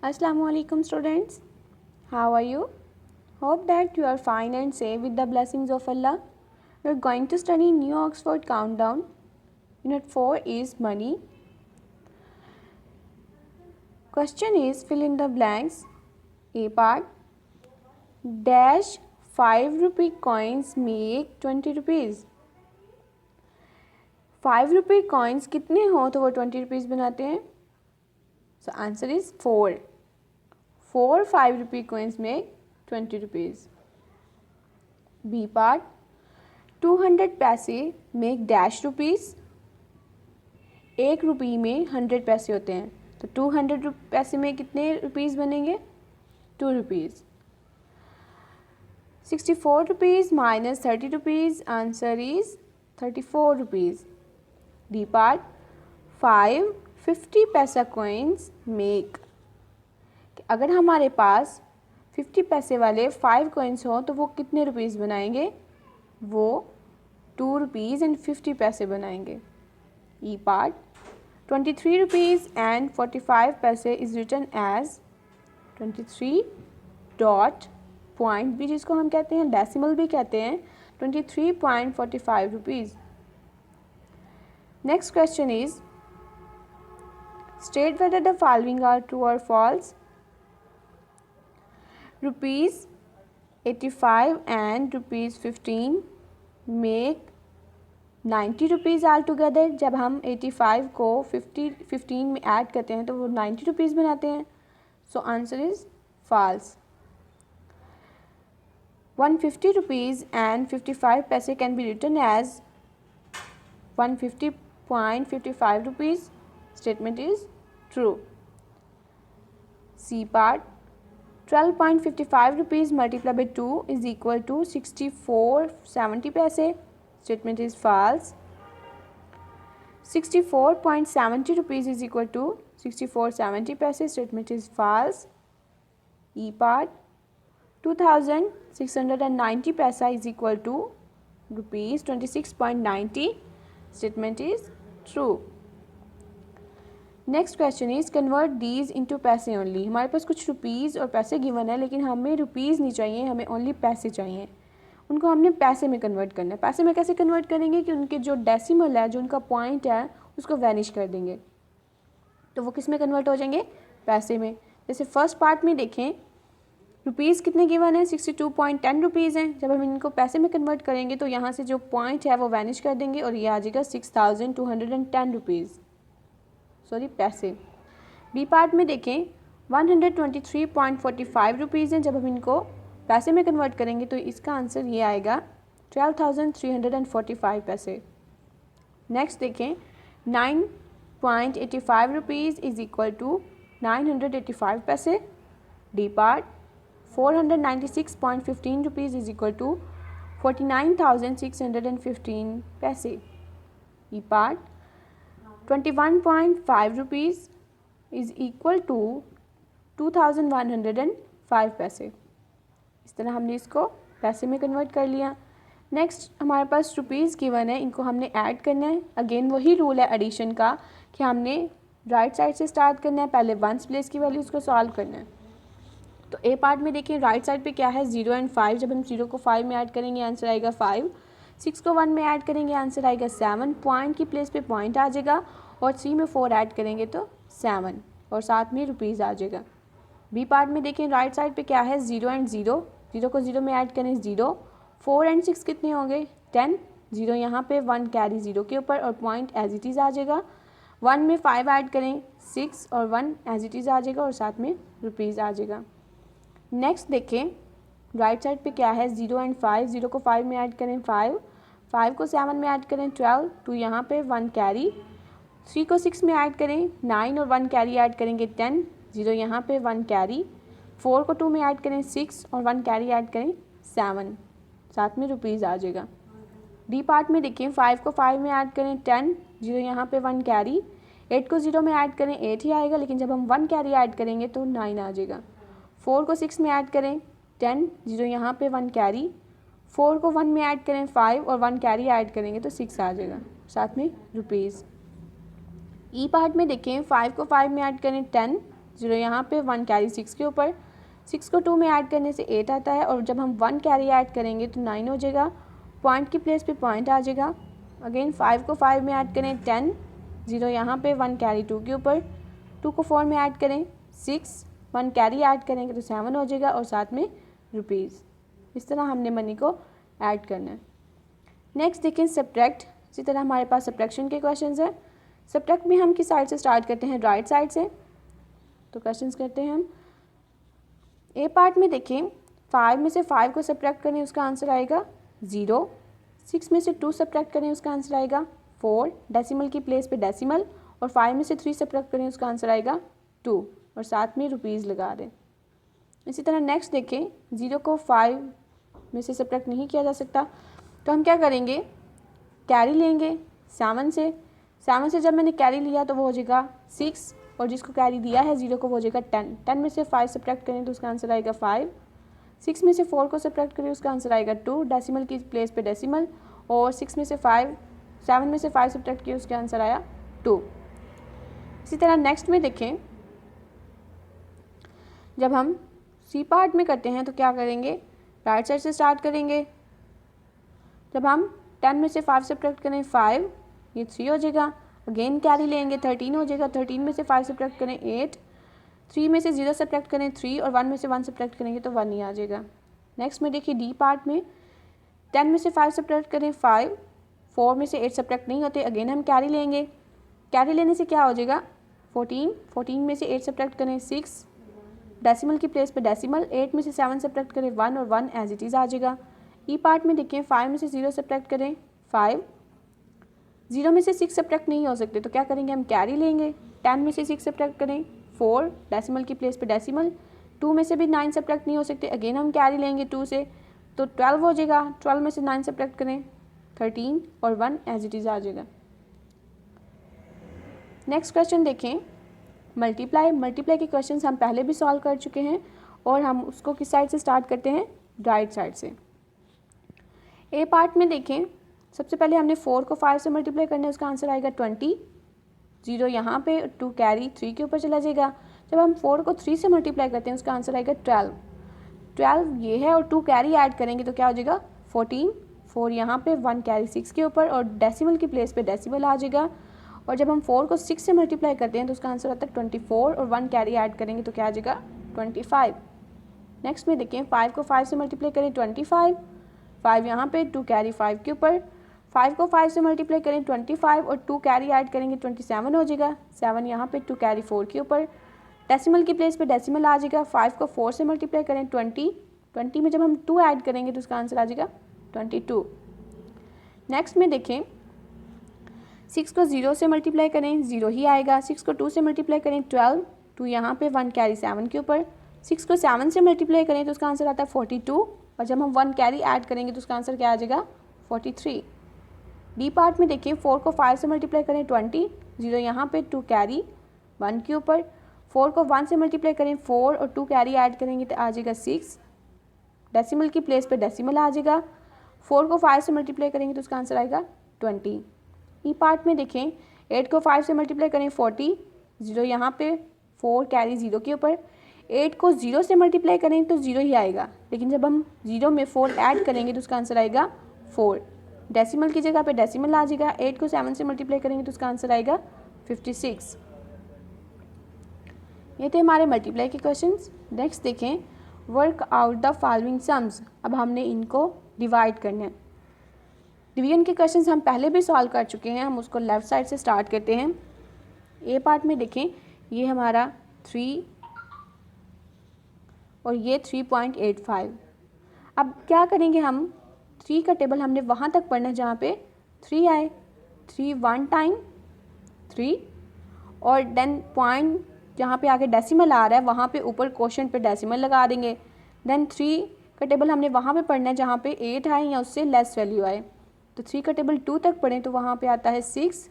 Assalamu alaikum students. How are you? Hope that you are fine and safe with the blessings of Allah. We are going to study New Oxford Countdown. Unit 4 is money. Question is fill in the blanks. A part. Dash 5 rupee coins make 20 rupees. 5 rupee coins कितने हो तो वो 20 rupees बनाते हैं? So answer is 4. 4 5 rupee coins make 20 rupees. B part. 200 पैसे make dash rupees. 1 रुपये में 100 पैसे होते हैं तो 200 पैसे में कितने रुपीस बनेंगे? 2 rupees. 64 rupees minus 30 rupees. Answer is 34 rupees. D part. 5 50 पैसा coins make. अगर हमारे पास 50 पैसे वाले 5 coins हो तो वो कितने रुपीस बनाएंगे? वो 2 रुपीस एंड 50 पैसे बनाएंगे. E part. 23 rupees and 45 पैसे is written as 23 dot point भी जिसको हम कहते हैं डेसिमल भी कहते हैं 23.45 rupees. Next question is state whether the following are true or false. Rupees 85 and rupees 15 make 90 rupees all together. जब हम 85 को 15 में ऐड करते हैं तो वो 90 रुपीज़ बनाते हैं. So answer is false. 150 rupees and 55 paise can be written as 150.55 rupees. Statement is true. C part. 12.55 rupees multiply by 2 is equal to 64.70 paise. Statement is false. 64.70 rupees is equal to 64.70 paise. Statement is false. E part. 2690 paisa is equal to rupees 26.90. Statement is true. Next question is convert these into पैसे only. हमारे पास कुछ rupees और पैसे given है लेकिन हमें rupees नहीं चाहिए, हमें ओनली पैसे चाहिए. उनको हमने पैसे में कन्वर्ट करना है. पैसे में कैसे कन्वर्ट करेंगे कि उनके जो डेसिमल है, जो उनका पॉइंट है, उसको वैनिश कर देंगे तो वो किस में कन्वर्ट हो जाएंगे? पैसे में. जैसे फर्स्ट पार्ट में देखें रुपीज़ कितने गिवन है? 62.10 रुपीज़ हैं. जब हम इनको पैसे में कन्वर्ट करेंगे तो यहाँ से जो पॉइंट है वो वैनिश कर देंगे और ये आ जाएगा 6210 रुपीज़. सॉरी पैसे. बी पार्ट में देखें 123.45 रुपीज़ हैं. जब हम इनको पैसे में कन्वर्ट करेंगे तो इसका आंसर ये आएगा 12,345 पैसे. नेक्स्ट देखें 9.85 रुपीज़ इज इक्वल टू 985 पैसे. D part. 496.15 rupees is equal to 49,615 पैसे. E part. 21.5 rupees is equal to 2,105 पैसे. इस तरह हमने इसको पैसे में कन्वर्ट कर लिया. नेक्स्ट हमारे पास रुपीज़ गिवन है, इनको हमने ऐड करना है. अगेन वही रूल है एडिशन का कि हमने राइट साइड से स्टार्ट करना है. पहले वंस प्लेस की वैल्यूज़ को सॉल्व करना है. तो ए पार्ट में देखिए राइट साइड पे क्या है 0 एंड 5. जब हम 0 को 5 में ऐड करेंगे आंसर आएगा 5. 6 को 1 में ऐड करेंगे आंसर आएगा 7. पॉइंट की प्लेस पे पॉइंट आ जाएगा और 3 में 4 ऐड करेंगे तो 7 और साथ में रुपीज़ आ जाएगा. बी पार्ट में देखें राइट साइड पे क्या है 0 एंड 0. 0 को 0 में ऐड करें 0. 4 एंड 6 कितने होंगे 10. 0 यहाँ पे 1 कैरी 0 के ऊपर और पॉइंट एज इट इज़ आ जाएगा. 1 में 5 ऐड करें 6 और 1 एज इट इज़ आ जाएगा और साथ में रुपीज़ आ जाएगा. नेक्स्ट देखें राइट साइड पे क्या है 0 एंड 5. 0 को 5 में ऐड करें 5. 5 को 7 में ऐड करें 12. 2 यहाँ पे 1 कैरी. 3 को 6 में ऐड करें 9 और 1 कैरी ऐड करेंगे 10. 0 यहाँ पे 1 कैरी. 4 को 2 में ऐड करें 6 और 1 कैरी ऐड करें 7. साथ में रुपीज़ आ जाएगा. डी पार्ट में देखिए 5 को 5 में ऐड करें 10. 0 यहाँ पे 1 कैरी. 8 को 0 में ऐड करें 8 ही आएगा लेकिन जब हम 1 कैरी ऐड करेंगे तो 9 आ जाएगा. 4 को 6 में ऐड करें 10. 0 यहाँ पे 1 कैरी. 4 को 1 में ऐड करें 5 और 1 कैरी ऐड करेंगे तो 6 आ जाएगा साथ में रुपीज़. ई पार्ट में देखें 5 को 5 में ऐड करें 10. 0 यहाँ पे, 1 कैरी 6 के ऊपर, 6 को 2 में ऐड करने से 8 आता है, और जब हम 1 कैरी ऐड करेंगे तो 9 हो जाएगा, पॉइंट की प्लेस पे पॉइंट आ जाएगा। अगेन 5 को 5 में ऐड करें 10, 0 यहाँ पे, 1 कैरी 2 के ऊपर, 2 को 4 में ऐड करें 6, 1 कैरी ऐड करेंगे तो 7 हो जाएगा, और साथ में रुपीज़। इस तरह हमने मनी को ऐड करना है। नेक्स्ट देखें सब्ट्रैक्ट। इसी तरह हमारे पास सब्ट्रैक्शन के क्वेश्चंस हैं। सब्ट्रैक्ट में हम किस साइड से स्टार्ट करते हैं? राइट साइड से। तो क्वेश्चंस करते हैं हम। ए पार्ट में देखें 5 में से 5 को सब्ट्रैक्ट करें, उसका आंसर आएगा 0। 6 में से 2 सब्ट्रैक्ट करें, उसका आंसर आएगा 4, डेसिमल की प्लेस पे डेसिमल, और 5 में से 3 सब्ट्रैक्ट करें, उसका आंसर आएगा 2, और साथ में रुपीज़ लगा दें। इसी तरह नेक्स्ट देखें, 0 को 5 में से सब्ट्रैक्ट नहीं किया जा सकता, तो हम क्या करेंगे? कैरी लेंगे 7 से। 7 से जब मैंने कैरी लिया तो वो हो जाएगा 6, और जिसको कैरी दिया है 0 को वो हो जाएगा 10। 10 में से 5 सब्ट्रैक्ट करें तो उसका आंसर आएगा 5। 6 में से 4 को सब्ट्रैक्ट करें, उसका आंसर आएगा 2, डेसिमल की प्लेस पे डेसिमल, और 7 में से 5 सब्ट्रैक्ट किए, उसका आंसर आया 2। इसी तरह नेक्स्ट में देखें, जब हम सी पार्ट में करते हैं तो क्या करेंगे? राइट साइड से स्टार्ट करेंगे। जब हम 10 में से 5 सब्ट्रैक्ट करें 5, ये 3 हो जाएगा। अगेन कैरी लेंगे 13 हो जाएगा। 13 में से 5 सब्ट्रैक्ट करें 8, 3 में से 0 सब्ट्रैक्ट करें 3, और 1 में से 1 सब्ट्रैक्ट करेंगे तो 1 ही आ जाएगा। नेक्स्ट में देखिए डी पार्ट में 10 में से 5 सब्ट्रैक्ट करें 5, 4 में से 8 सब्ट्रैक्ट नहीं होते, अगेन हम कैरी लेंगे। कैरी लेने से क्या हो जाएगा? 14, 14 में से 8 सब्ट्रैक्ट करें 6, डेसिमल की प्लेस पे डेसिमल, 8 में से 7 सब्ट्रैक्ट करें 1, और 1 एज इट इज़ आ जाएगा। ई पार्ट में देखें 5 में से 0 सब्ट्रैक्ट करें 5, 0 में से 6 सब्ट्रैक्ट नहीं हो सकते, तो क्या करेंगे? हम कैरी लेंगे। 10 में से 6 सब्ट्रैक्ट करें 4, डेसिमल की प्लेस पे डेसिमल, 2 में से भी 9 सब्ट्रैक्ट नहीं हो सकते, अगेन हम कैरी लेंगे 2 से, तो 12 हो जाएगा। 12 में से 9 सब्ट्रैक्ट करें 13, और 1 एज इट इज़ आ जाएगा। नेक्स्ट क्वेश्चन देखें, मल्टीप्लाई। मल्टीप्लाई के क्वेश्चंस हम पहले भी सॉल्व कर चुके हैं, और हम उसको किस साइड से स्टार्ट करते हैं? राइट साइड से। ए पार्ट में देखें, सबसे पहले हमने 4 को 5 से मल्टीप्लाई करना है, उसका आंसर आएगा 20। 0 यहाँ पे, 2 कैरी 3 के ऊपर चला जाएगा। जब हम 4 को 3 से मल्टीप्लाई करते हैं, उसका आंसर आएगा 12। 12 ये है, और 2 कैरी ऐड करेंगे तो क्या हो जाएगा? 14। 4 यहाँ पे, 1 कैरी 6 के ऊपर, और डेसिमल की प्लेस पे डेसिमल आ जाएगा। और जब हम 4 को 6 से मल्टीप्लाई करते हैं तो उसका आंसर आता है 24, और 1 कैरी ऐड करेंगे तो क्या आ जाएगा? 25। नेक्स्ट में देखें, 5 को 5 से मल्टीप्लाई करें 25, 5 यहाँ पे, 2 कैरी 5 के ऊपर, 5 को 5 से मल्टीप्लाई करें 25, और 2 कैरी ऐड करेंगे 27 हो जाएगा। 7 यहाँ पे, 2 कैरी 4 के ऊपर, डेसिमल की प्लेस पे डेसिमल आ जाएगा। 5 को 4 से मल्टीप्लाई करें 20, 20 में जब हम 2 ऐड करेंगे तो उसका आंसर आ जाएगा 22। नेक्स्ट में देखें, 6 को 0 से मल्टीप्लाई करें, 0 ही आएगा। 6 को 2 से मल्टीप्लाई करें 12, 2 यहाँ पे, 1 कैरी 7 के ऊपर, 6 को 7 से मल्टीप्लाई करें तो उसका आंसर आता है 42, और जब हम 1 कैरी ऐड करेंगे तो उसका आंसर क्या आ जाएगा? 43। डी पार्ट में देखिए, 4 को 5 से मल्टीप्लाई करें 20, 0 यहाँ पे, 2 कैरी 1 के ऊपर, 4 को 1 से मल्टीप्लाई करें 4, और 2 कैरी ऐड करेंगे तो आ जाएगा 6, डेसिमल की प्लेस पे डेसिमल आ जाएगा। 4 को 5 से मल्टीप्लाई करेंगे तो उसका आंसर आएगा 20। ई पार्ट में देखें, 8 को 5 से मल्टीप्लाई करें 40, 0 यहाँ पे, 4 कैरी 0 के ऊपर, 8 को 0 से मल्टीप्लाई करें तो 0 ही आएगा, लेकिन जब हम 0 में 4 ऐड करेंगे तो उसका आंसर आएगा 4, डेसिमल की जगह पे डेसिमल आ जाएगा। 8 को 7 से मल्टीप्लाई करेंगे तो उसका आंसर आएगा 56। ये थे हमारे मल्टीप्लाई के क्वेश्चंस। नेक्स्ट देखें, work out the following sums. अब हमने इनको डिवाइड करना है। डिवीजन के क्वेश्चंस हम पहले भी सॉल्व कर चुके हैं, हम उसको लेफ़्ट साइड से स्टार्ट करते हैं। ए पार्ट में देखें, ये हमारा 3 और ये 3.85। अब क्या करेंगे हम? 3 का टेबल हमने वहाँ तक पढ़ना है जहाँ पे 3 आए। 3 1 टाइम 3, और देन पॉइंट जहाँ पे आगे डेसिमल आ रहा है वहाँ पे ऊपर क्वोशंट पे डेसिमल लगा देंगे। देन 3 का टेबल हमने वहाँ पे पढ़ना है जहाँ पे 8 आए या उससे लेस वैल्यू आए। तो 3 का टेबल 2 तक पढ़ें तो वहाँ पे आता है 6,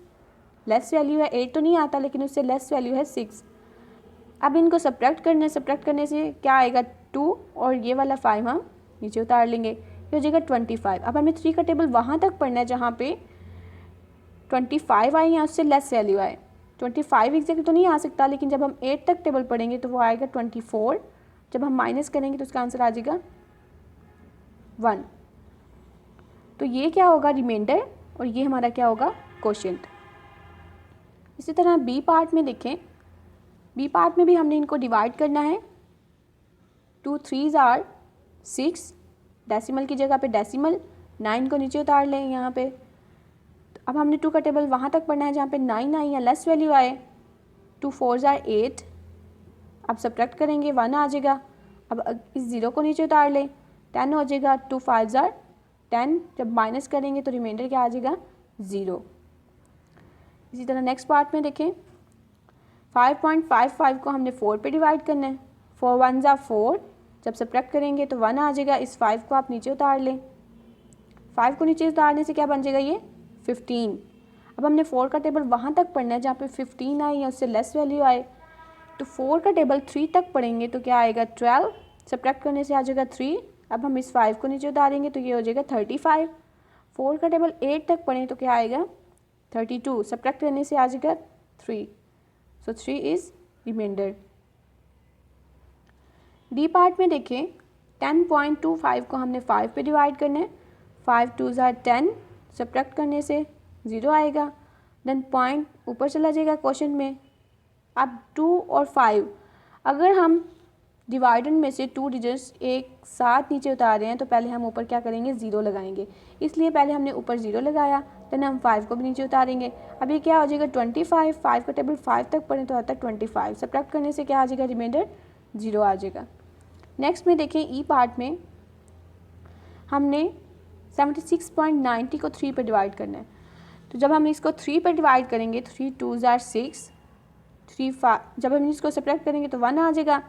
लेस वैल्यू है 8 तो नहीं आता, लेकिन उससे लेस वैल्यू है 6। अब इनको सब्ट्रैक्ट करना है। सब्ट्रैक्ट करने से क्या आएगा? 2, और ये वाला 5 हम नीचे उतार लेंगे, ये हो जाएगा 25। अब हमें 3 का टेबल वहाँ तक पढ़ना है जहाँ पे 25 आए या उससे लेस वैल्यू आए। 25 एग्जैक्ट तो नहीं आ सकता, लेकिन जब हम 8 तक टेबल पढ़ेंगे तो वो आएगा 24। जब हम माइनस करेंगे तो उसका आंसर आ जाएगा 1। तो ये क्या होगा, रिमाइंडर, और ये हमारा क्या होगा, कोशेंट। इसी तरह बी पार्ट में देखें, बी पार्ट में भी हमने इनको डिवाइड करना है। 2 3s आर 6, डेसिमल की जगह पे डेसिमल, 9 को नीचे उतार लें यहाँ पे। अब हमने 2 का टेबल वहाँ तक पढ़ना है जहाँ पे 9 आई या लेस वैल्यू आए। 2 4s आर 8, अब सब्ट्रैक्ट करेंगे 1 आ जाएगा। अब इस 0 को नीचे उतार लें, 10 हो जाएगा। 2 5s आर 10, जब माइनस करेंगे तो रिमाइंडर क्या आ जाएगा, 0। इसी तरह नेक्स्ट पार्ट में देखें, 5.55 को हमने 4 पे डिवाइड करना है। 4 1s आर 4, जब सब्ट्रैक्ट करेंगे तो 1 आ जाएगा। इस 5 को आप नीचे उतार लें, 5 को नीचे उतारने से क्या बन जाएगा, ये 15। अब हमने 4 का टेबल वहाँ तक पढ़ना है जहाँ पे 15 आए या उससे लेस वैल्यू आए। तो 4 का टेबल 3 तक पढ़ेंगे तो क्या आएगा, 12, सब्ट्रैक्ट करने से आ जाएगा 3। अब हम इस 5 को नीचे उतारेंगे तो ये हो जाएगा 35। 4 का टेबल 8 तक पढ़ें तो क्या आएगा, 32, सब्ट्रैक्ट करने से आ जाएगा 3। सो 3 इज़ रिमाइंडर। डी पार्ट में देखें, 10.25 को हमने 5 पे डिवाइड करना है। 5 2s आर 10, सब्ट्रैक्ट करने से 0 आएगा। देन पॉइंट ऊपर चला जाएगा क्वेश्चन में। अब 2 और 5, अगर हम डिवाइडर में से 2 डिजिट्स एक साथ नीचे उतार रहे हैं तो पहले हम ऊपर क्या करेंगे, 0 लगाएंगे। इसलिए पहले हमने ऊपर 0 लगाया, देन हम 5 को भी नीचे उतारेंगे। अब ये क्या हो जाएगा, 25। 5 का टेबल 5 तक पढ़ें तो आता है 25, सब्ट्रैक्ट करने से क्या आ जाएगा, रिमाइंडर 0 आ जाएगा। नेक्स्ट में देखें, ई पार्ट में हमने 76.90 को 3 पे डिवाइड करना है। तो जब हम इसको 3 पे डिवाइड करेंगे, 3 2s आर 6, 3 5, जब हम इसको सब्ट्रैक्ट करेंगे तो 1 आ जाएगा।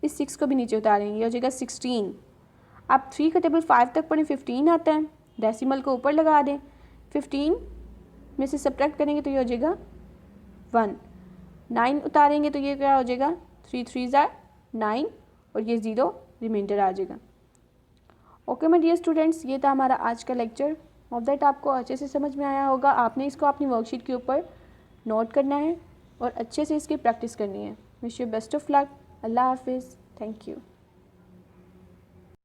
इस 6 को भी नीचे उतारेंगे, ये हो जाएगा 16। अब 3 का टेबल 5 तक पढ़ें, 15 आता है, डेसिमल को ऊपर लगा दें। 15 में से सब्ट्रैक्ट करेंगे तो ये हो जाएगा 1। 9 उतारेंगे तो ये क्या हो जाएगा, 3 3s आर 9, और ये 0 रिमाइंडर आ जाएगा। ओके माय डियर स्टूडेंट्स, ये था हमारा आज का लेक्चर। ऑफ दैट आपको अच्छे से समझ में आया होगा। आपने इसको अपनी वर्कशीट के ऊपर नोट करना है और अच्छे से इसकी प्रैक्टिस करनी है। Wish you best of luck. अल्लाह हाफिज़। Thank you.